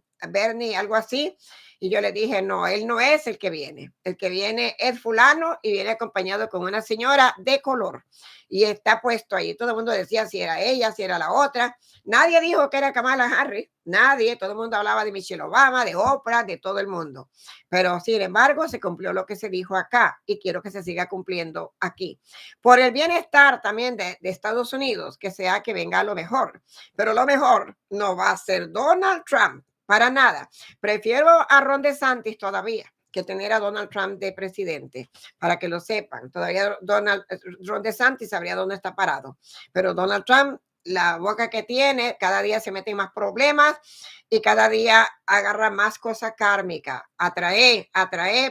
S1: algo así. Y yo le dije, no, él no es el que viene. El que viene es fulano y viene acompañado con una señora de color. Y está puesto ahí. Todo el mundo decía si era ella, si era la otra. Nadie dijo que era Kamala Harris. Nadie. Todo el mundo hablaba de Michelle Obama, de Oprah, de todo el mundo. Pero sin embargo, se cumplió lo que se dijo acá y quiero que se siga cumpliendo aquí. Por el bienestar también de Estados Unidos, que sea que venga lo mejor. Pero lo mejor no va a ser Donald Trump. Para nada. Prefiero a Ron DeSantis todavía que tener a Donald Trump de presidente, para que lo sepan. Todavía Ron DeSantis sabría dónde está parado. Pero Donald Trump, la boca que tiene, cada día se mete en más problemas y cada día agarra más cosas kármicas. Atrae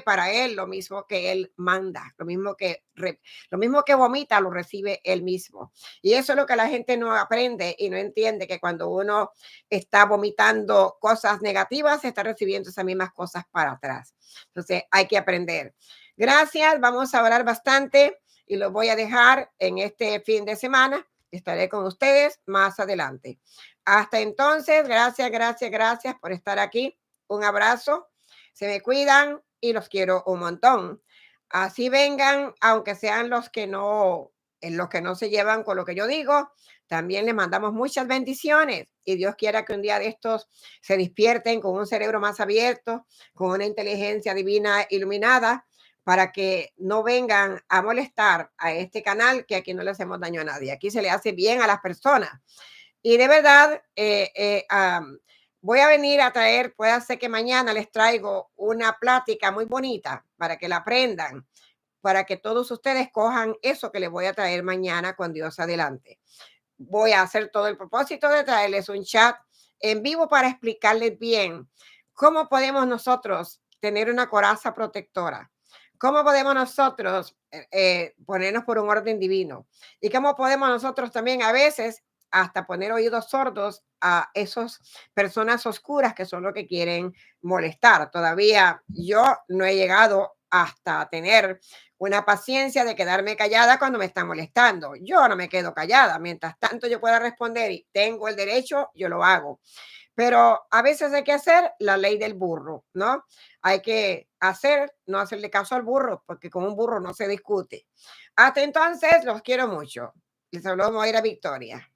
S1: para él lo mismo que él manda, lo mismo que vomita, lo recibe él mismo. Y eso es lo que la gente no aprende y no entiende, que cuando uno está vomitando cosas negativas, está recibiendo esas mismas cosas para atrás. Entonces hay que aprender. Gracias, vamos a orar bastante y los voy a dejar en este fin de semana. Estaré con ustedes más adelante. Hasta entonces, gracias por estar aquí. Un abrazo, se me cuidan y los quiero un montón. Así vengan, aunque sean los que no se llevan con lo que yo digo, también les mandamos muchas bendiciones y Dios quiera que un día de estos se despierten con un cerebro más abierto, con una inteligencia divina iluminada, para que no vengan a molestar a este canal, que aquí no le hacemos daño a nadie. Aquí se le hace bien a las personas. Y de verdad, voy a venir a traer, puede ser que mañana les traigo una plática muy bonita para que la aprendan, para que todos ustedes cojan eso que les voy a traer mañana con Dios adelante. Voy a hacer todo el propósito de traerles un chat en vivo para explicarles bien cómo podemos nosotros tener una coraza protectora, cómo podemos nosotros ponernos por un orden divino y cómo podemos nosotros también a veces hasta poner oídos sordos a esas personas oscuras que son lo que quieren molestar. Todavía yo no he llegado hasta tener una paciencia de quedarme callada cuando me están molestando. Yo no me quedo callada. Mientras tanto yo pueda responder y tengo el derecho, yo lo hago. Pero a veces hay que hacer la ley del burro, ¿no? Hay que no hacerle caso al burro, porque con un burro no se discute. Hasta entonces, los quiero mucho. Les habló Moira Victoria.